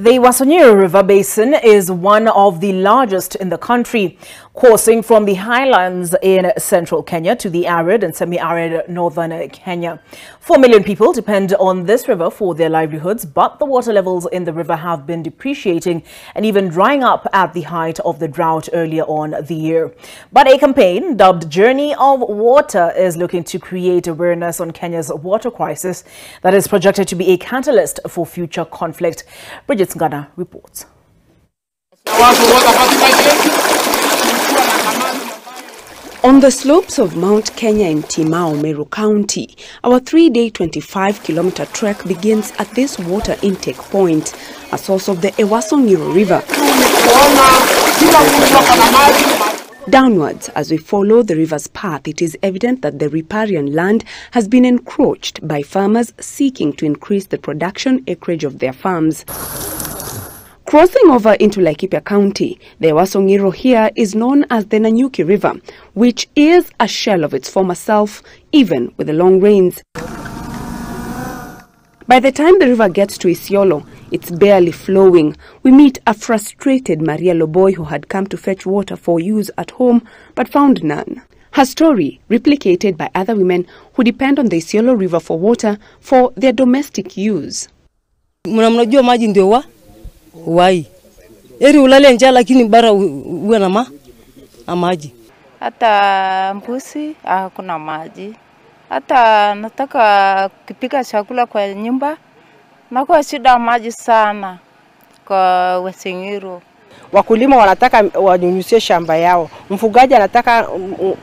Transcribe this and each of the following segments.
The Wasonyiro River Basin is one of the largest in the country, coursing from the highlands in central Kenya to the arid and semi-arid northern Kenya. 4 million people depend on this river for their livelihoods, but the water levels in the river have been depreciating and even drying up at the height of the drought earlier on the year. But a campaign dubbed Journey of Water is looking to create awareness on Kenya's water crisis that is projected to be a catalyst for future conflict. Bridget Ngana reports. On the slopes of Mount Kenya in Timao, Meru County, our 3-day 25-kilometer trek begins at this water intake point, a source of the Wasonyiro River. Downwards, as we follow the river's path, it is evident that the riparian land has been encroached by farmers seeking to increase the production acreage of their farms. Crossing over into Laikipia County, the Wasonyiro here is known as the Nanyuki River, which is a shell of its former self, even with the long rains. By the time the river gets to Isiolo, it's barely flowing. We meet a frustrated Maria Loboy who had come to fetch water for use at home, but found none. Her story replicated by other women who depend on the Isiolo River for water for their domestic use. Mnamnajua maji ndio wai. Eri ulale njaa lakini bara uwe na maji. Hata mbuzi hakuna maji. Hata nataka kupika chakula kwa nyumba na kwa shida maji sana kwa Wasonyiro. Wakulima wanataka wanyunyuzie shamba yao. Mfugaji anataka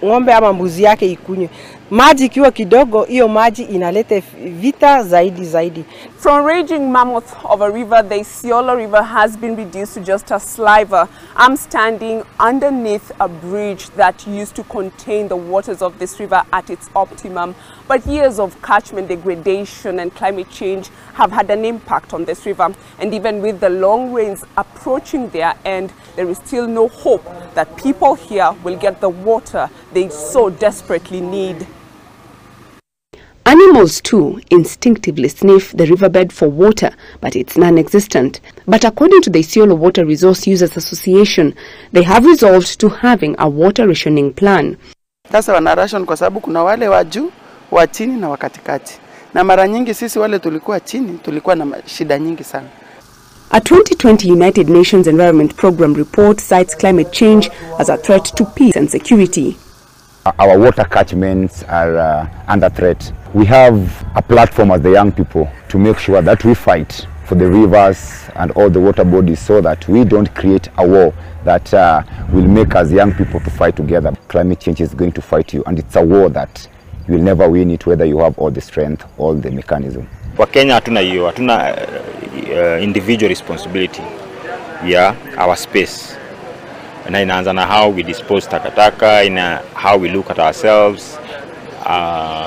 ng'ombe ama mbuzi yake ikunywe. Maji ikiwa kidogo, hiyo maji inaleta vita zaidi. From raging mammoth of a river, the Isiolo River has been reduced to just a sliver. I'm standing underneath a bridge that used to contain the waters of this river at its optimum. But years of catchment degradation and climate change have had an impact on this river. And even with the long rains approaching their end, there is still no hope that people here will get the water they so desperately need. Animals too instinctively sniff the riverbed for water, but it's non-existent. But according to the Isiolo Water Resource Users Association, they have resolved to having a water rationing plan. Sasa wana ration kwa sababu kuna wale wa juu, wa chini na wa katikati. Na mara nyingi sisi wale tulikuwa chini, tulikuwa na shida nyingi sana. A 2020 United Nations Environment Program report cites climate change as a threat to peace and security. Our water catchments are under threat. We have a platform as the young people to make sure that we fight for the rivers and all the water bodies so that we don't create a war that will make us young people to fight together. Climate change is going to fight you, and it's a war that you will never win it whether you have all the strength, all the mechanism. Kwa Kenya hatuna individual responsibility our space. Na inaanza na how we dispose takataka, how we look at ourselves.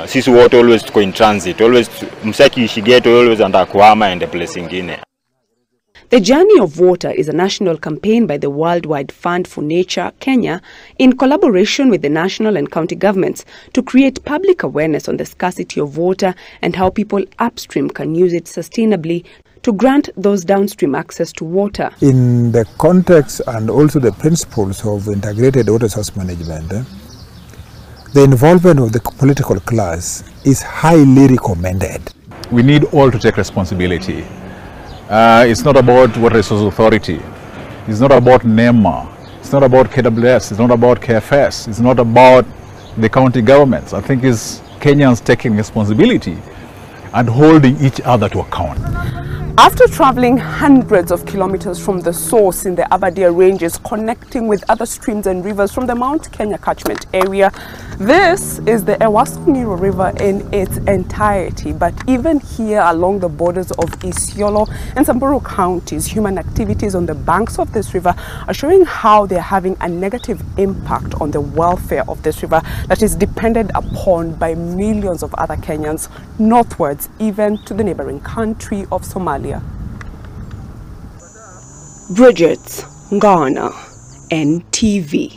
Sisi wote always tuko in transit, always msaki ishigeto always anda kuhama and the place ingine. The Journey of Water is a national campaign by the Worldwide Fund for Nature, Kenya, in collaboration with the national and county governments to create public awareness on the scarcity of water and how people upstream can use it sustainably to grant those downstream access to water. In the context and also the principles of integrated water resource management, the involvement of the political class is highly recommended. We need all to take responsibility. It's not about Water Resource Authority. It's not about NEMA. It's not about KWS. It's not about KFS. It's not about the county governments. I think it's Kenyans taking responsibility and holding each other to account. After traveling hundreds of kilometers from the source in the Abadia Ranges, connecting with other streams and rivers from the Mount Kenya catchment area, this is the Wasonyiro River in its entirety. But even here along the borders of Isiolo and Samburu counties, human activities on the banks of this river are showing how they're having a negative impact on the welfare of this river that is depended upon by millions of other Kenyans northwards, even to the neighboring country of Somalia. Bridget Ngana, NTV.